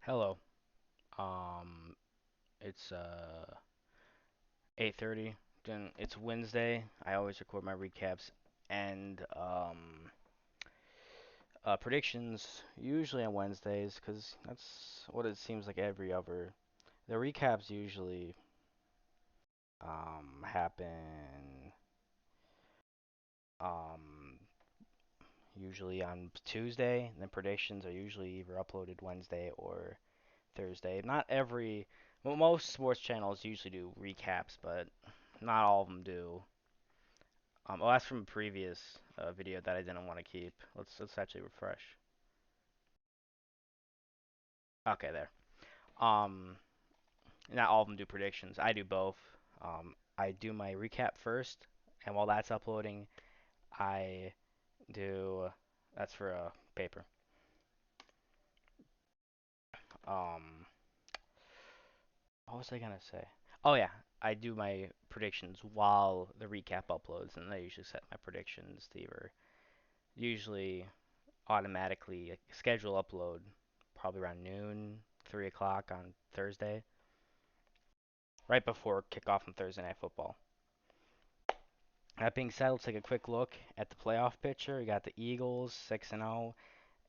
Hello. Um, it's 8:30. Then it's Wednesday. I always record my recaps and predictions usually on Wednesdays because that's what it seems like every other. The recaps usually happen um usually on Tuesday, and then predictions are usually either uploaded Wednesday or Thursday. Not every, well, most sports channels usually do recaps, but not all of them do. Oh, that's from a previous video that I didn't want to keep. Let's actually refresh. Okay, there. Um, Not all of them do predictions. I do both. I do my recap first, and while that's uploading, I do. That's for a paper. Um, what was I gonna say? Oh yeah, I do my predictions while the recap uploads, and I usually set my predictions to either usually automatically schedule upload probably around noon, 3 o'clock on Thursday, right before kickoff on Thursday Night Football. That being said, let's take a quick look at the playoff picture. We got the Eagles 6-0.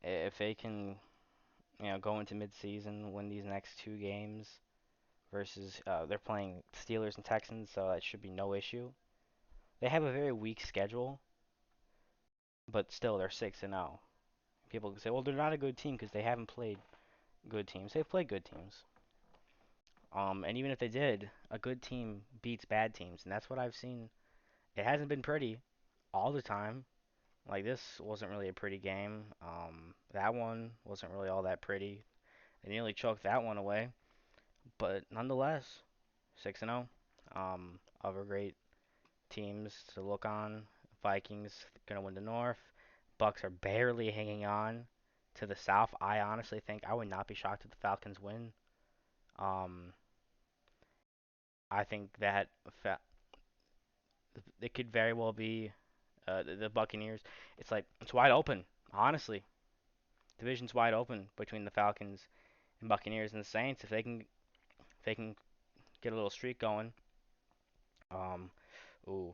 If they can, go into midseason, win these next two games versus they're playing Steelers and Texans, so that should be no issue. They have a very weak schedule, but still they're 6-0. People can say, well, they're not a good team because they haven't played good teams. They've played good teams. And even if they did, a good team beats bad teams, and that's what I've seen. It hasn't been pretty all the time. Like this wasn't really a pretty game. That one wasn't really all that pretty. They nearly choked that one away, but nonetheless, 6-0. Other great teams to look on. Vikings gonna win the North. Bucks are barely hanging on to the South. I honestly think I would not be shocked if the Falcons win. Um, I think that it could very well be the Buccaneers. It's wide open, honestly. Division's wide open between the Falcons and Buccaneers and the Saints. If they can get a little streak going, um, ooh,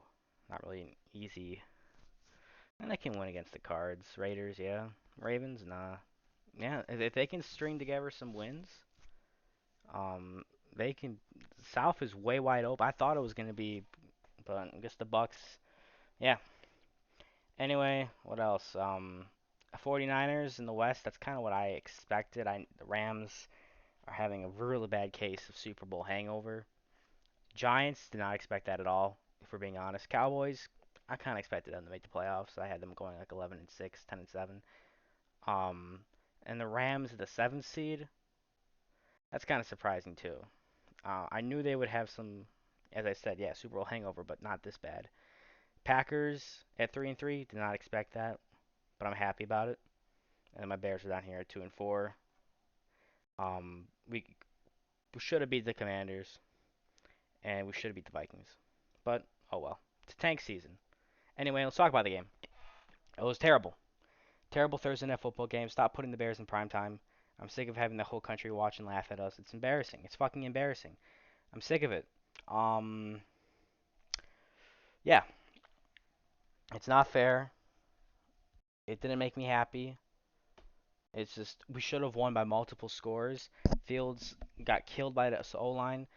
not really an easy. And they can win against the Cards, Raiders, yeah. Ravens, nah. Yeah, if they can string together some wins, um, they can. South is way wide open. I thought it was gonna be, but I guess the Bucks. Yeah. Anyway, what else? 49ers in the West. That's kind of what I expected. The Rams are having a really bad case of Super Bowl hangover. Giants did not expect that at all, if we're being honest. Cowboys, I kind of expected them to make the playoffs. I had them going like 11 and 6, 10 and 7. Um, and the Rams, the seventh seed, that's kind of surprising too. I knew they would have some, as I said, yeah, Super Bowl hangover, but not this bad. Packers at 3 and 3, did not expect that, but I'm happy about it. And then my Bears are down here at 2 and 4. We should have beat the Commanders, and we should have beat the Vikings, but oh well. It's tank season. Anyway, let's talk about the game. It was terrible. Terrible Thursday night football game. Stop putting the Bears in prime time. I'm sick of having the whole country watch and laugh at us. It's embarrassing. It's fucking embarrassing. I'm sick of it. Um, yeah, it's not fair. It didn't make me happy. It's just we should have won by multiple scores. Fields got killed by the O line.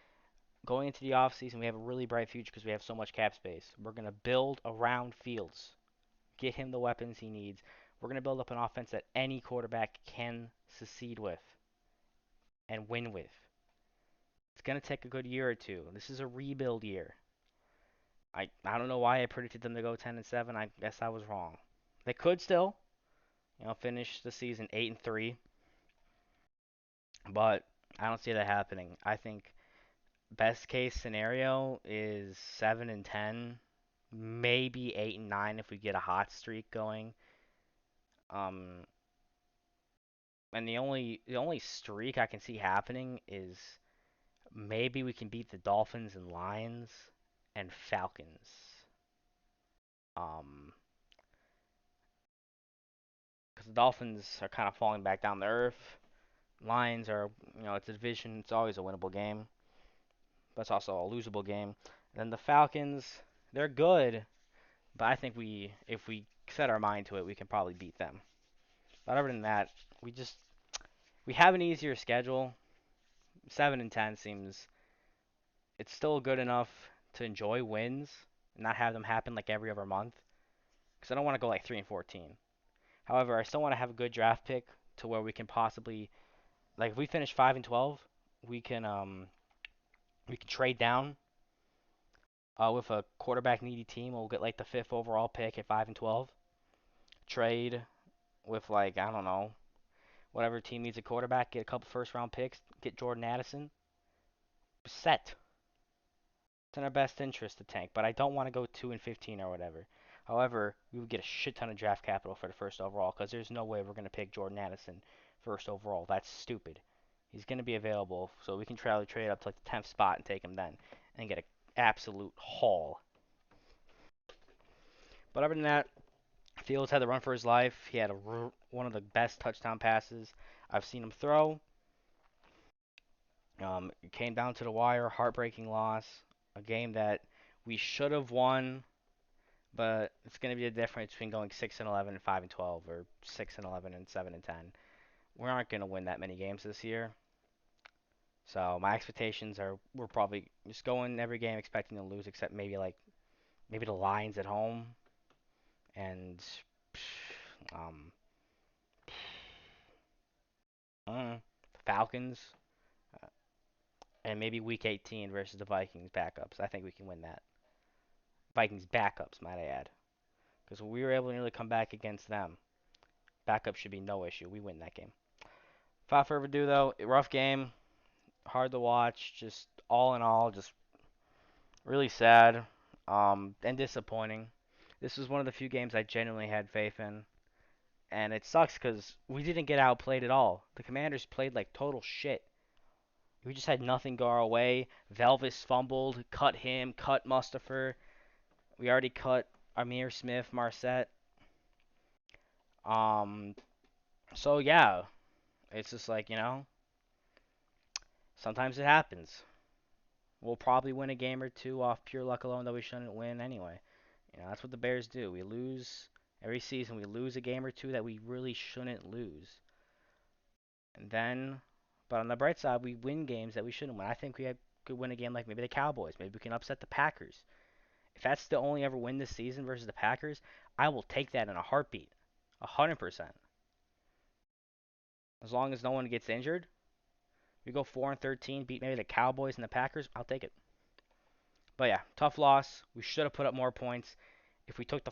Going into the offseason, we have a really bright future because we have so much cap space. We're gonna build around Fields. Get him the weapons he needs. We're gonna build up an offense that any quarterback can succeed with and win with. It's gonna take a good year or two. This is a rebuild year. I don't know why I predicted them to go 10 and 7. I guess I was wrong. They could still, finish the season 8 and 3, but I don't see that happening. I think best case scenario is 7 and 10, maybe 8 and 9 if we get a hot streak going. Um, and the only streak I can see happening is maybe we can beat the Dolphins and Lions and Falcons. Because the Dolphins are kind of falling back down to earth. Lions are, it's a division. It's always a winnable game, but it's also a losable game. And then the Falcons, they're good, but I think if we set our mind to it, we can probably beat them. But other than that, we just we have an easier schedule. 7-10 seems it's still good enough to enjoy wins, and not have them happen like every other month. Because I don't want to go like 3-14. However, I still want to have a good draft pick to where we can possibly, like, if we finish 5-12, we can um we can trade down with a quarterback needy team. We'll get like the fifth overall pick at 5-12. Trade with, like, I don't know, whatever team needs a quarterback. Get a couple first round picks. Get Jordan Addison. Set. It's in our best interest to tank, but I don't want to go 2-15 or whatever. However, we would get a shit ton of draft capital for the first overall because there's no way we're going to pick Jordan Addison first overall. That's stupid. He's going to be available, so we can try to trade up to like the 10th spot and take him then and get an absolute haul. But other than that, Fields had the run for his life. He had one of the best touchdown passes I've seen him throw. It came down to the wire, heartbreaking loss, a game that we should have won. But it's going to be a difference between going 6-11 and 5-12, or 6-11 and 7-10. We aren't going to win that many games this year. So my expectations are we're probably just going every game expecting to lose, except maybe the Lions at home and um Falcons, uh, and maybe Week 18 versus the Vikings backups. I think we can win that. Vikings backups, might I add, because we were able to nearly come back against them. Backups should be no issue. We win that game. Without further ado, though, rough game, hard to watch. Just all in all, just really sad, and disappointing. This was one of the few games I genuinely had faith in, and it sucks because we didn't get outplayed at all. The Commanders played like total shit. We just had nothing go our way. Velvis fumbled, cut him, cut Mustafer. We already cut Amir Smith, Marset. Um, so yeah, it's just like, sometimes it happens. We'll probably win a game or two off pure luck alone that we shouldn't win anyway. That's what the Bears do. We lose every season. We lose a game or two that we really shouldn't lose. And then, but on the bright side, we win games that we shouldn't win. I think could win a game like maybe the Cowboys. Maybe we can upset the Packers. If that's the only ever win this season versus the Packers, I will take that in a heartbeat. 100%. As long as no one gets injured, we go 4-13, beat maybe the Cowboys and the Packers, I'll take it. But yeah, tough loss. We should have put up more points. If we took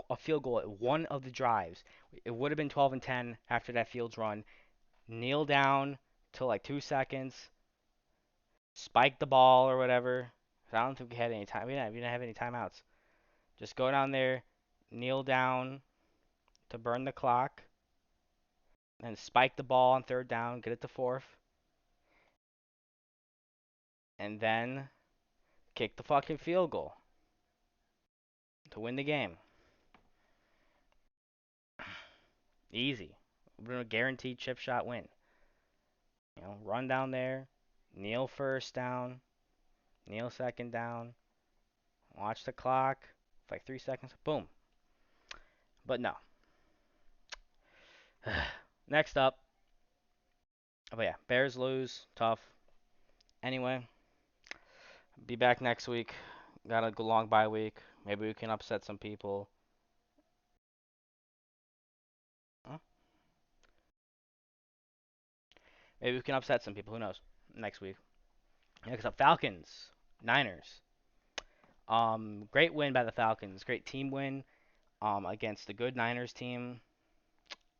a field goal at one of the drives, it would have been 12-10 after that Fields run. Kneel down till like 2 seconds, spike the ball or whatever. I don't think we had any time. We didn't have any timeouts. Just go down there, kneel down to burn the clock, and spike the ball on third down, get it to fourth, and then kick the fucking field goal to win the game. Easy. We're a guaranteed chip shot win. Run down there, kneel first down, kneel second down, watch the clock, like 3 seconds, boom. But no. Next up. Oh yeah, Bears lose, tough. Anyway, be back next week. Got a long bye week. Maybe we can upset some people. Huh? Maybe we can upset some people. Who knows? Next week. Next up, Falcons, Niners. Great win by the Falcons. Great team win. Against the good Niners team.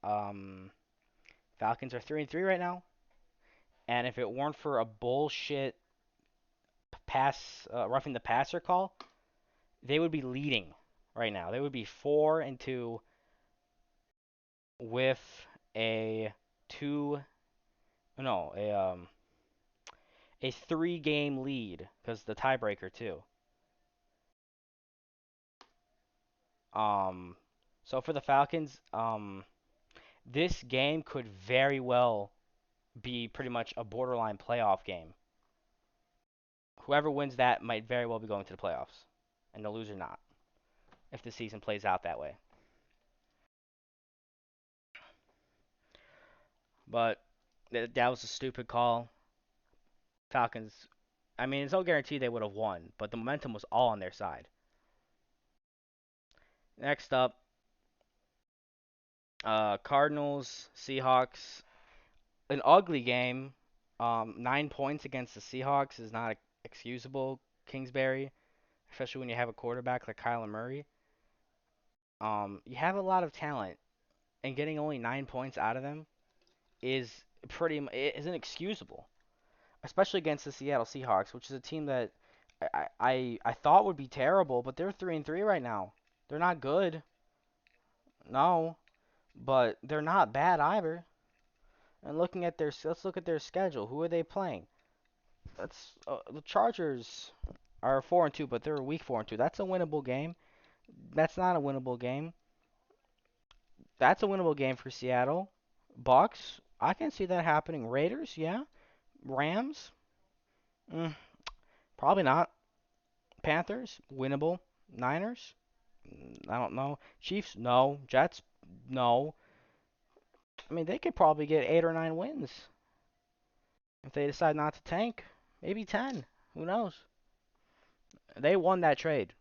Um, Falcons are 3-3 right now. And if it weren't for a bullshit roughing the passer call, they would be leading right now. They would be 4-2 with a two, no, a 3-game lead because the tiebreaker too. Um, so for the Falcons, this game could very well be pretty much a borderline playoff game. Whoever wins that might very well be going to the playoffs, and the loser not, if the season plays out that way. But that was a stupid call. Falcons. I mean, it's no guarantee they would have won, but the momentum was all on their side. Next up, Cardinals, Seahawks. An ugly game. 9 points against the Seahawks is not excusable, Kingsbury, especially when you have a quarterback like Kyler Murray. You have a lot of talent, and getting only 9 points out of them is is inexcusable, especially against the Seattle Seahawks, which is a team that I thought would be terrible, but they're 3-3 right now. They're not good, no, but they're not bad either. And let's look at their schedule. Who are they playing? That's the Chargers are 4-2, but they're a week 4-2. That's a winnable game. That's not a winnable game. That's a winnable game for Seattle. Bucks, I can see that happening. Raiders, yeah. Rams, mm, probably not. Panthers, winnable. Niners, I don't know. Chiefs, no. Jets, no. I mean, they could probably get 8 or 9 wins if they decide not to tank. Maybe 10. Who knows? They won that trade,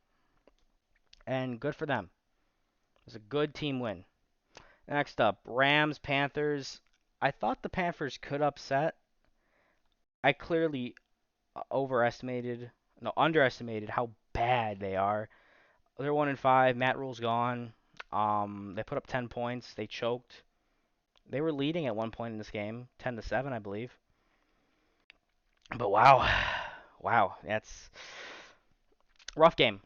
and good for them. It was a good team win. Next up, Rams, Panthers. I thought the Panthers could upset. I clearly underestimated how bad they are. They're 1-5. Matt Rule's gone. They put up 10 points. They choked. They were leading at one point in this game, 10-7, I believe. But wow, wow, that's rough game.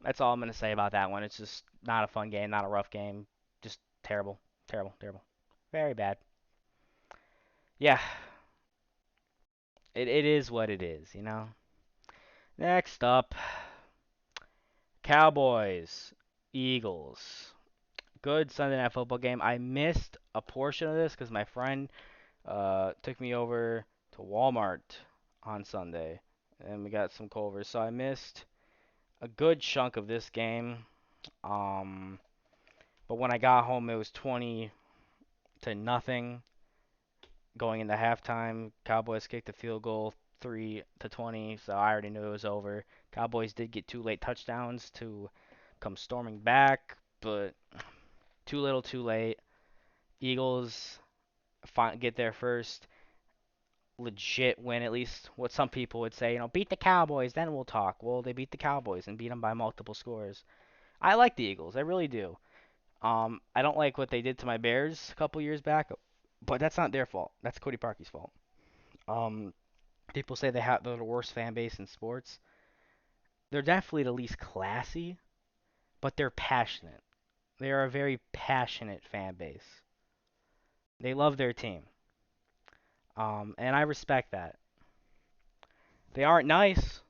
That's all I'm gonna say about that one. It's just not a fun game, not a rough game. Just terrible, terrible, terrible, very bad. Yeah, it is what it is, you know. Next up, Cowboys, Eagles. Good Sunday Night Football game. I missed a portion of this because my friend took me over to Walmart on Sunday, and we got some Culvers. So I missed a good chunk of this game. Um, but when I got home, it was 20-0 going into halftime. Cowboys kicked a field goal, 3-20, so I already knew it was over. Cowboys did get two late touchdowns to come storming back, but too little, too late. Eagles get their first legit win, at least what some people would say. Beat the Cowboys, then we'll talk. Well, they beat the Cowboys and beat them by multiple scores. I like the Eagles, I really do. I don't like what they did to my Bears a couple years back, but that's not their fault. That's Cody Parkey's fault. Um, People say they're the worst fan base in sports. They're definitely the least classy, but they're passionate. They are a very passionate fan base. They love their team. And I respect that. They aren't nice.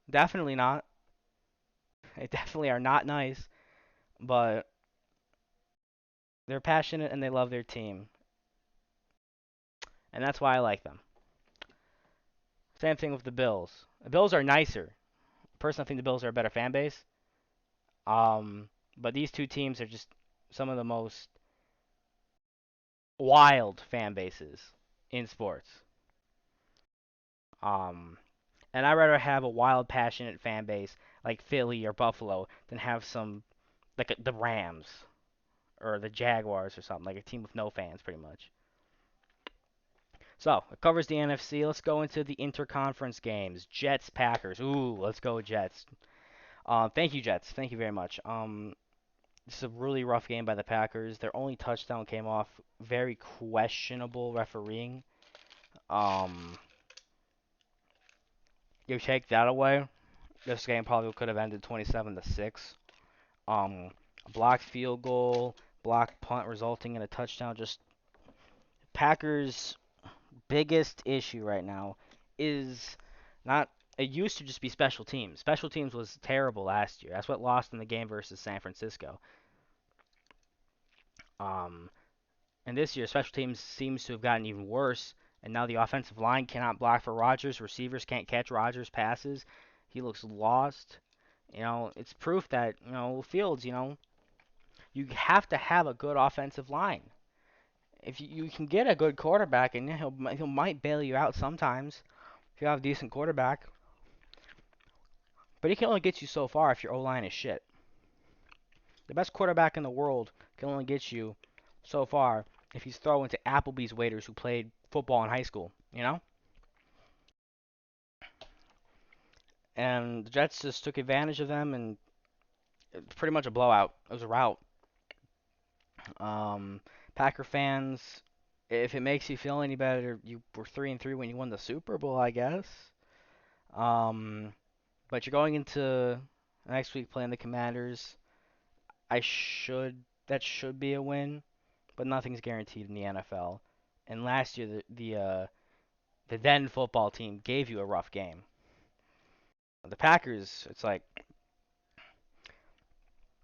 Definitely not. They definitely are not nice, but they're passionate and they love their team. And that's why I like them. Same thing with the Bills. The Bills are nicer. Personally, I think the Bills are a better fan base. But these two teams are just some of the most wild fan bases in sports. Um, and I'd rather have a wild, passionate fan base like Philly or Buffalo than have some like the Rams or the Jaguars or something like a team with no fans, pretty much. So it covers the NFC. Let's go into the interconference games. Jets, Packers. Ooh, let's go Jets. Thank you, Jets. Thank you very much. This is a really rough game by the Packers. Their only touchdown came off very questionable refereeing. Um, you take that away, this game probably could have ended 27-6. Um, blocked field goal, blocked punt resulting in a touchdown. Just Packers' biggest issue right now is not. It used to just be special teams. Special teams was terrible last year. That's what lost in the game versus San Francisco. Um, and this year, special teams seems to have gotten even worse, And now the offensive line cannot block for Rodgers. Receivers can't catch Rodgers' passes. He looks lost. It's proof that, Fields, you have to have a good offensive line. If you can get a good quarterback, and he'll might bail you out sometimes if you have a decent quarterback, but he can only get you so far if your O line is shit. The best quarterback in the world can only get you so far if he's throwing to Applebee's waiters who played football in high school, And the Jets just took advantage of them, and it's pretty much a blowout. It was a rout. Um, Packer fans, if it makes you feel any better, you were 3-3 when you won the Super Bowl, I guess. Um, but you're going into next week playing the Commanders. That should be a win, but nothing's guaranteed in the NFL. And last year, the then football team gave you a rough game. The Packers, it's like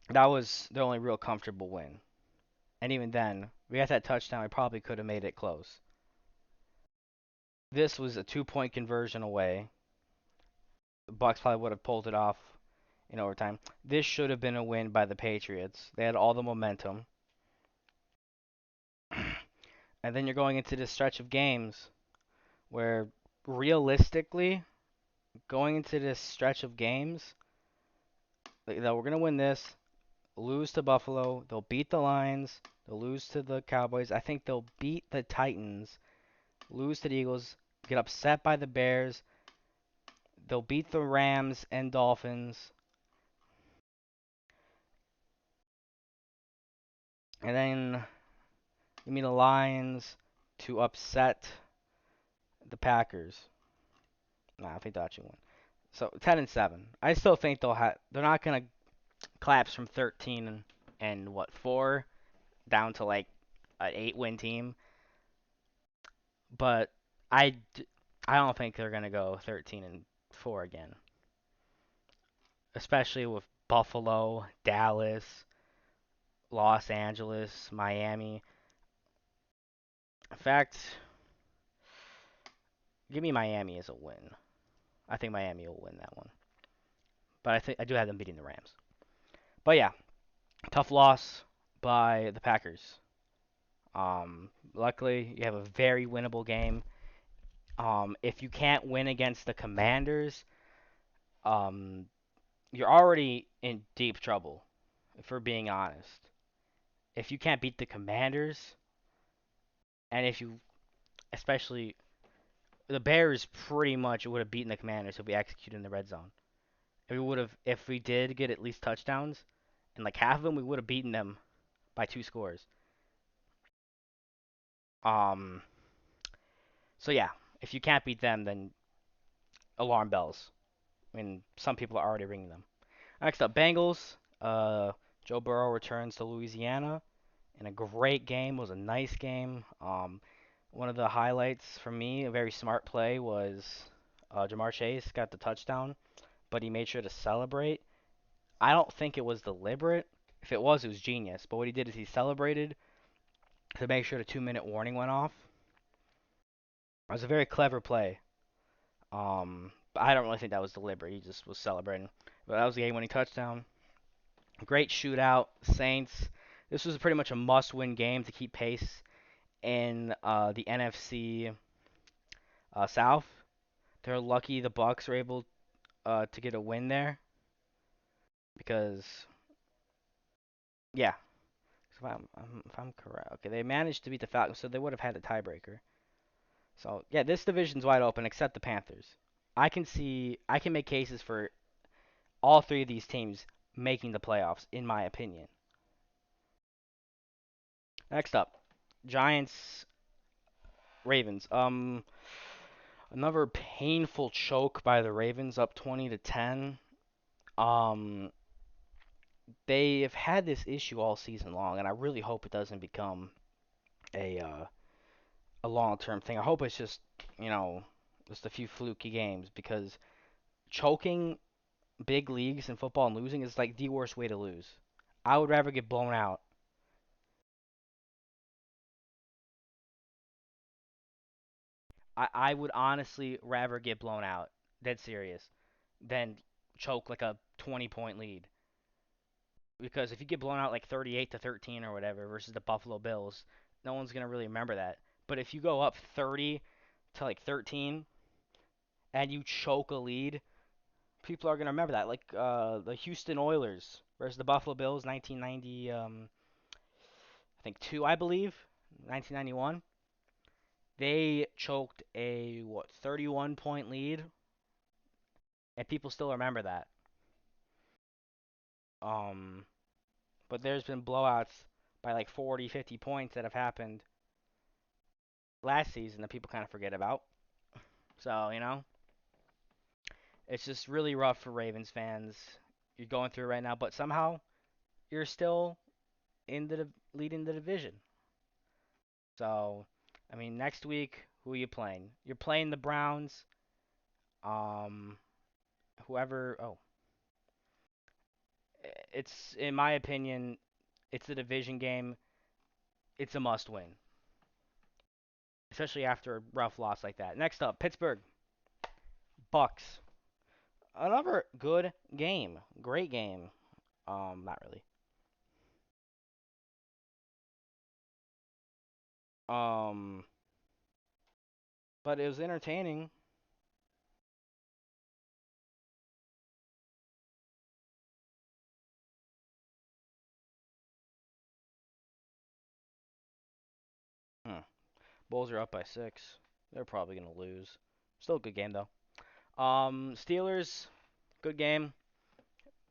that was the only real comfortable win. And even then, we got that touchdown. We probably could have made it close. This was a 2-point conversion away. The Bucks probably would have pulled it off in overtime. This should have been a win by the Patriots. They had all the momentum. And then you're going into this stretch of games where realistically, going into this stretch of games, that we're going to win this, lose to Buffalo, they'll beat the Lions, they'll lose to the Cowboys. I think they'll beat the Titans, lose to the Eagles, get upset by the Bears. They'll beat the Rams and Dolphins. And then give me the Lions to upset the Packers. Nah, I think they'll actually win. So 10-7. I still think they're not gonna collapse from 13 and what 4 down to like an 8-win team. But I don't think they're gonna go 13-4 again. Especially with Buffalo, Dallas, Los Angeles, Miami. In fact, give me Miami as a win. I think Miami will win that one. But I do have them beating the Rams. But yeah, tough loss by the Packers. Luckily, you have a very winnable game. If you can't win against the Commanders, um, you're already in deep trouble, if we're being honest. If you can't beat the Commanders, and especially, the Bears pretty much would have beaten the Commanders if we executed in the red zone. If we did get at least touchdowns, and like half of them, we would have beaten them by 2 scores. Um, so yeah, if you can't beat them, then alarm bells. I mean, some people are already ringing them. Next up, Bengals. Joe Burrow returns to Louisiana in a great game. It was a nice game. One of the highlights for me, a very smart play, was Ja'Marr Chase got the touchdown, but he made sure to celebrate. I don't think it was deliberate. If it was genius. But what he did is he celebrated to make sure the 2-minute warning went off. It was a very clever play. But I don't really think that was deliberate. He just was celebrating. But that was the game-winning touchdown. Great shootout. Saints. This was pretty much a must-win game to keep pace in the NFC South. They're lucky the Bucks were able to get a win there because, yeah, if I'm correct, okay, they managed to beat the Falcons, so they would have had a tiebreaker. So yeah, this division's wide open except the Panthers. I can make cases for all 3 of these teams making the playoffs, in my opinion. Next up, Giants, Ravens. Another painful choke by the Ravens, up 20-10. Um, they have had this issue all season long, and I really hope it doesn't become a a long-term thing. I hope it's just a few fluky games because choking big leagues in football and losing is like the worst way to lose. I would rather get blown out. I would honestly rather get blown out, dead serious, than choke like a 20-point lead. Because if you get blown out like 38-13 or whatever versus the Buffalo Bills, no one's gonna really remember that. But if you go up 30 to like 13 and you choke a lead, people are gonna remember that. Like the Houston Oilers versus the Buffalo Bills, 1990, I think two, I believe, 1991. They choked a what 31 point lead, and people still remember that. Um, but there's been blowouts by like 40, 50 points that have happened last season that people kind of forget about. So, it's just really rough for Ravens fans. You're going through it right now, but somehow you're still in the leading the division. So, I mean, next week, who are you playing? You're playing the Browns. Um, whoever. Oh, it's in my opinion, it's a division game. It's a must win, especially after a rough loss like that. Next up, Pittsburgh Bucks. Another good game. Great game. Not really. Um, but it was entertaining. Hmm. Bulls are up by 6. They're probably gonna lose. Still a good game though. Steelers, good game.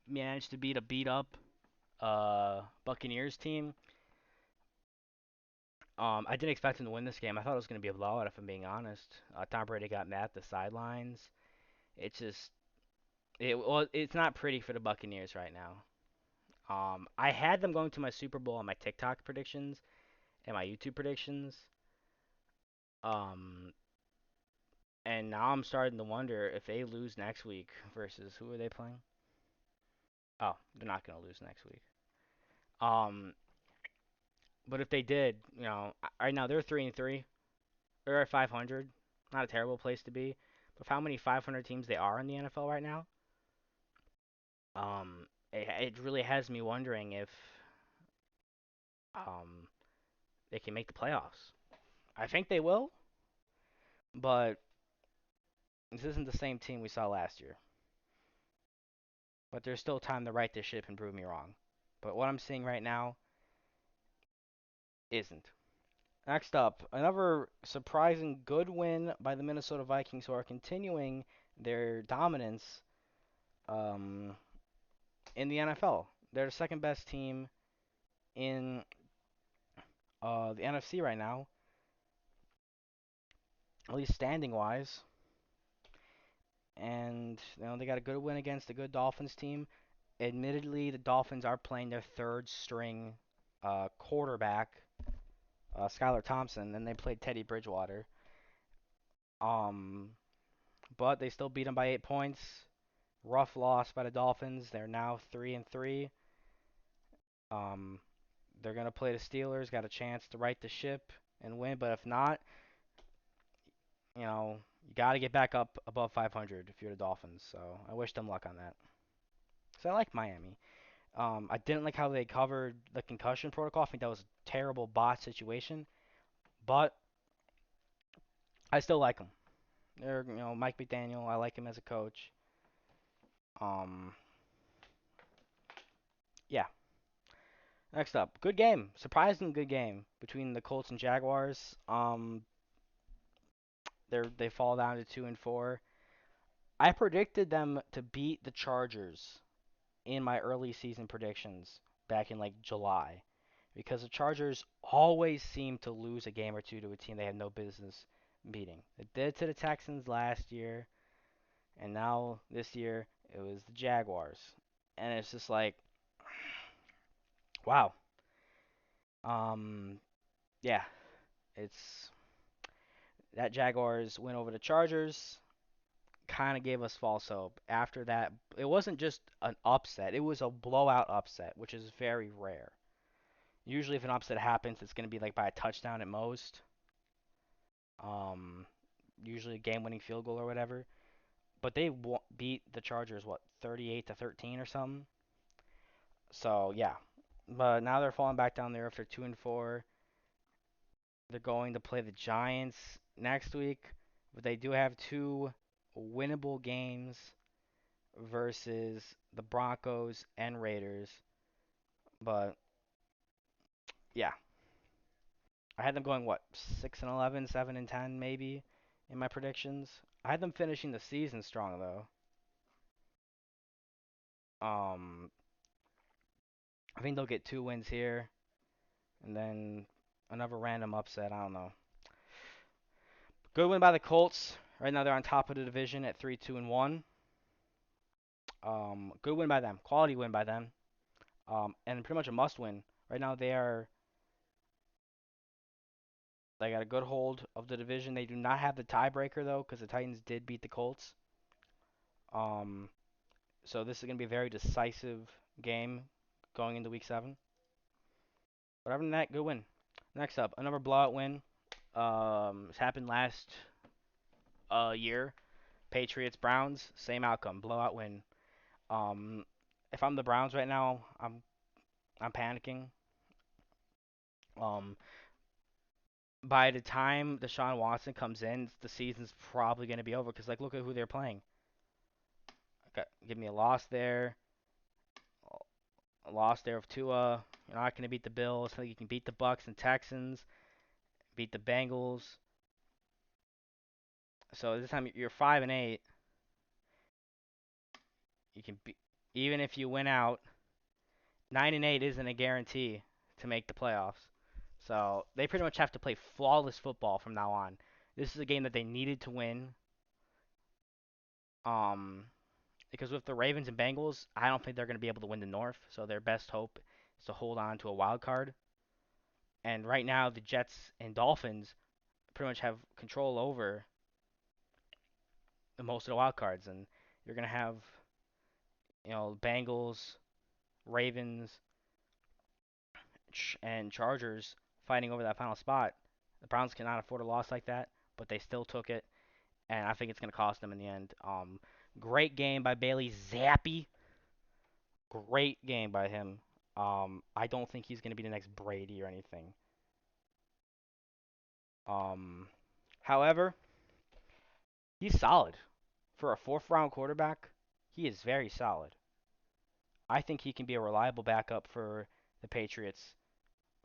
Managed to beat a beat up Buccaneers team. I didn't expect them to win this game. I thought it was gonna be a blowout if I'm being honest. Tom Brady got mad at the sidelines. It's just it's not pretty for the Buccaneers right now. I had them going to my Super Bowl on my TikTok predictions and my YouTube predictions. Um, and now I'm starting to wonder if they lose next week versus who are they playing? Oh, they're not gonna lose next week. Um, but if they did, right now they're 3-3. They're at 500. Not a terrible place to be. But how many 500 teams they are in the NFL right now? It really has me wondering if um they can make the playoffs. I think they will, but this isn't the same team we saw last year. But there's still time to right this ship and prove me wrong. But what I'm seeing right now isn't. Next up, another surprising good win by the Minnesota Vikings, who are continuing their dominance um, in the NFL. They're the second best team in the NFC right now, at least standing wise. And they got a good win against a good Dolphins team. Admittedly, the Dolphins are playing their third string quarterback, Skylar Thompson, and they played Teddy Bridgewater. Um, but they still beat them by 8 points. Rough loss by the Dolphins. They're now 3-3. Um, they're gonna play the Steelers. Got a chance to right the ship and win. But if not, you got to get back up above 500 if you're the Dolphins. So I wish them luck on that. So I like Miami. I didn't like how they covered the concussion protocol. I think that was a terrible bot situation. But I still like them. They're, Mike McDaniel. I like him as a coach. Um, yeah. Next up, good game. Surprising good game between the Colts and Jaguars. They fall down to 2-4. I predicted them to beat the Chargers in my early season predictions back in like July, because the Chargers always seem to lose a game or two to a team they had no business beating. They did to the Texans last year, and now this year it was the Jaguars, and it's just like, wow. Um, yeah, it's that Jaguars win over the Chargers kind of gave us false hope. After that, it wasn't just an upset, it was a blowout upset, which is very rare. Usually, if an upset happens, it's going to be like by a touchdown at most. Um, usually a game-winning field goal or whatever. But they beat the Chargers what 38-13 or something. So yeah, but now they're falling back down there after 2-4. They're going to play the Giants next week, but they do have two winnable games versus the Broncos and Raiders. But yeah, I had them going what 6-11, 7-10 maybe in my predictions. I had them finishing the season strong though. Um, I think they'll get 2 wins here, and then another random upset. I don't know. Good win by the Colts. Right now they're on top of the division at 3-2-1. Good win by them. Quality win by them. And pretty much a must win. Right now they got a good hold of the division. They do not have the tiebreaker though, because the Titans did beat the Colts. Um, so this is gonna be a very decisive game going into Week 7. But other than that, good win. Next up, another blowout win. This happened last year. Patriots Browns, same outcome, blowout win. Um, if I'm the Browns right now, I'm panicking. Um, by the time Deshaun Watson comes in, the season's probably going to be over because like look at who they're playing. Give me a loss there, a loss there of Tua. You're not going to beat the Bills. I think you can beat the Bucks and Texans, beat the Bengals. So this time you're 5-8. You can be, even if you win out, 9-8 isn't a guarantee to make the playoffs. So they pretty much have to play flawless football from now on. This is a game that they needed to win. Um, because with the Ravens and Bengals, I don't think they're going to be able to win the North. So their best hope is to hold on to a wild card. And right now, the Jets and Dolphins pretty much have control over most of the wild cards, and you're going to have Bengals, Ravens, and Chargers fighting over that final spot. The Browns cannot afford a loss like that, but they still took it, and I think it's going to cost them in the end. Great game by Bailey Zappi. Great game by him. I don't think he's going to be the next Brady or anything. Um, However, he's solid for a fourth round quarterback. He is very solid. I think he can be a reliable backup for the Patriots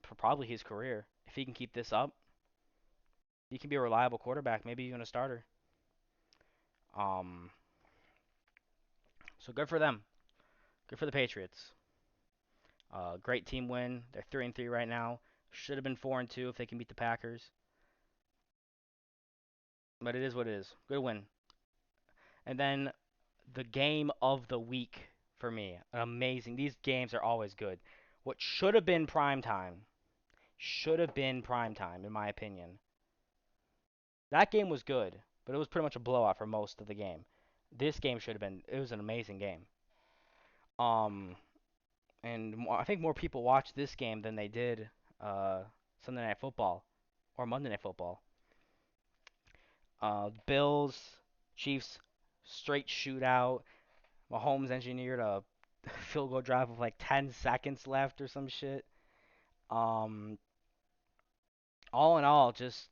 for probably his career. If he can keep this up, he can be a reliable quarterback, maybe even a starter. Um, so good for them. Good for the Patriots. Great team win. They're 3-3 right now. Should have been 4-2 if they can beat the Packers. But it is what it is. Good win. And then the game of the week for me. Amazing. These games are always good. What should have been prime time in my opinion. That game was good, but it was pretty much a blowout for most of the game. This game should have been. It was an amazing game. Um, and I think more people watched this game than they did uh, Sunday Night Football or Monday Night Football. Bills, Chiefs, straight shootout. Mahomes engineered a field goal drive with like 10 seconds left or some shit. Um, all in all, just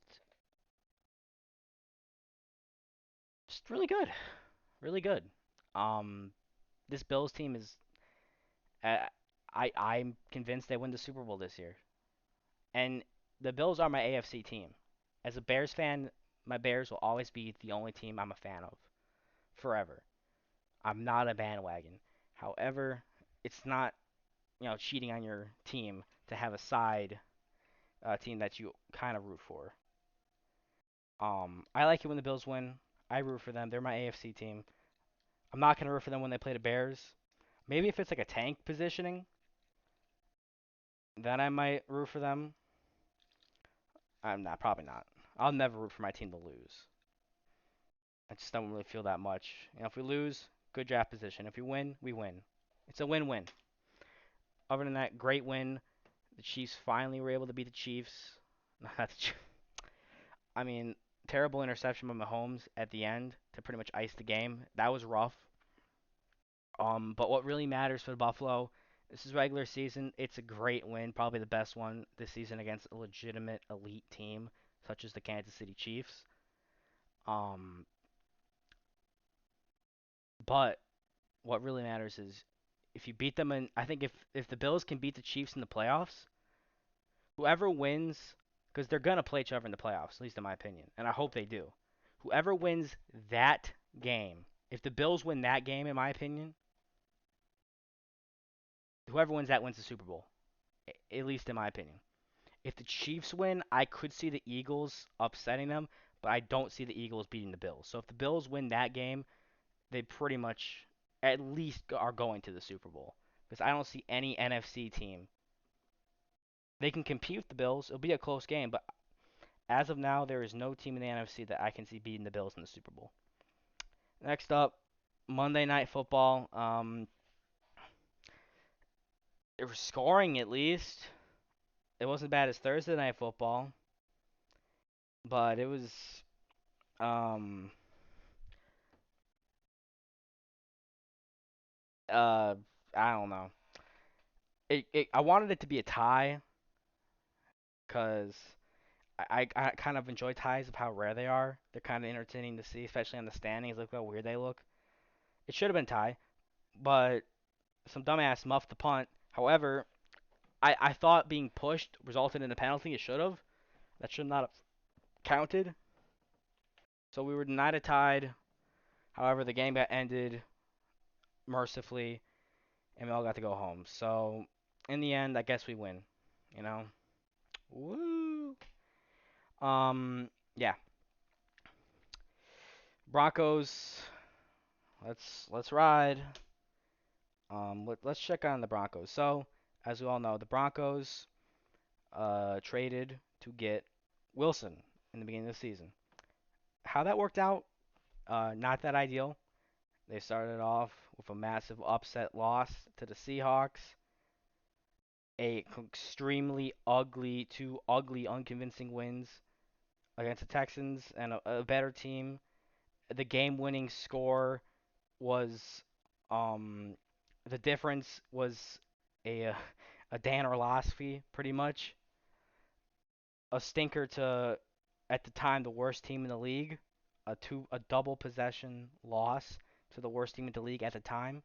really good, really good. Um, this Bills team is, uh, I'm convinced they win the Super Bowl this year. And the Bills are my AFC team. As a Bears fan, my Bears will always be the only team I'm a fan of forever. I'm not a bandwagon. However, it's not, cheating on your team to have a side team that you kind of root for. I like it when the Bills win. I root for them. They're my AFC team. I'm not gonna root for them when they play the Bears. Maybe if it's like a tank positioning, then I might root for them. I'm not, probably not. I'll never root for my team to lose. I just don't really feel that much. If we lose, good draft position. If we win, we win. It's a win-win. Other than that, great win. The Chiefs finally were able to beat the Chiefs. Not the Chiefs. I mean, Terrible interception by Mahomes at the end to pretty much ice the game. That was rough. But what really matters for the Buffalo, this is regular season. It's a great win, probably the best one this season against a legitimate elite team such as the Kansas City Chiefs. Um, but what really matters is if you beat them in. I think if the Bills can beat the Chiefs in the playoffs, whoever wins, because they're gonna play each other in the playoffs, at least in my opinion, and I hope they do. Whoever wins that game, if the Bills win that game, in my opinion, whoever wins that wins the Super Bowl. At least in my opinion. If the Chiefs win, I could see the Eagles upsetting them, but I don't see the Eagles beating the Bills. So if the Bills win that game, they pretty much at least are going to the Super Bowl. Because I don't see any NFC team. They can compete with the Bills. It'll be a close game, but as of now, there is no team in the NFC that I can see beating the Bills in the Super Bowl. Next up, Monday Night Football. It was scoring at least. It wasn't bad as Thursday Night Football, but it was um uh I don't know. I wanted it to be a tie because I kind of enjoy ties of how rare they are. They're kind of entertaining to see, especially on the standings. Look how weird they look. It should have been tie, but some dumbass muffed the punt. However, I thought being pushed resulted in a penalty. It should have. That should not have counted. So we were denied a tied. However, the game got ended mercifully, and we all got to go home. So in the end, I guess we win. You know, woo. Yeah, Broncos. Let's ride. Let's check on the Broncos. So, as we all know, the Broncos traded to get Wilson in the beginning of the season. How that worked out, not that ideal. They started off with a massive upset loss to the Seahawks, a extremely ugly, two ugly, unconvincing wins against the Texans and a better team. The game-winning score was um the difference was a Dan Orlovsky pretty much a stinker to at the time the worst team in the league, a double possession loss to the worst team in the league at the time,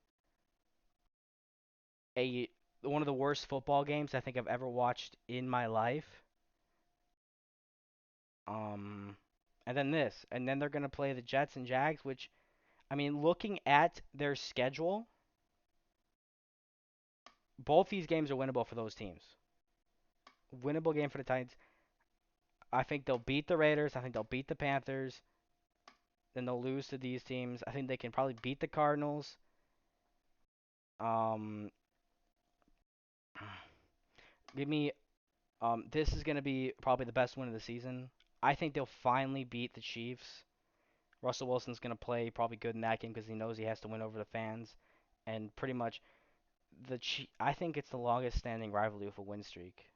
a one of the worst football games I think I've ever watched in my life. Um and then this, and then they're gonna play the Jets and Jags, which I mean, looking at their schedule, both these games are winnable for those teams. Winnable game for the Titans. I think they'll beat the Raiders. I think they'll beat the Panthers. Then they'll lose to these teams. I think they can probably beat the Cardinals. Um, give me. This is gonna be probably the best win of the season. I think they'll finally beat the Chiefs. Russell Wilson's gonna play probably good in that game because he knows he has to win over the fans, and pretty much I think it's the longest standing rivalry with a win streak.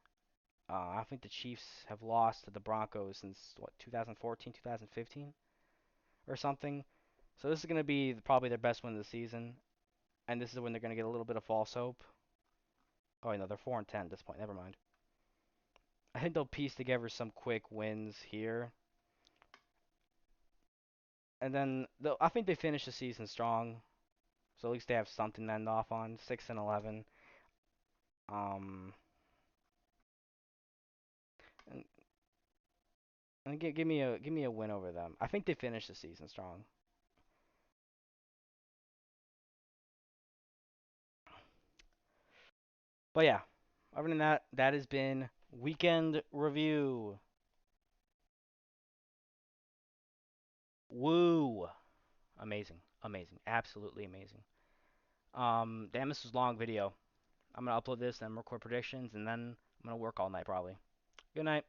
I think the Chiefs have lost to the Broncos since what 2014, 2015 or something. So this is going to be probably their best win of the season, and this is when they're going to get a little bit of false hope. Oh, no, they're 4-10 at this point. Never mind. I think they'll piece together some quick wins here, and then I think they finish the season strong. So at least they have something to end off on. 6-11. Um, and, and give me a win over them. I think they finish the season strong. But yeah, other than that, that has been weekend review. Woo! Amazing, amazing, absolutely amazing. Damn, this was a long video. I'm gonna upload this and record predictions, and then I'm gonna work all night probably. Good night.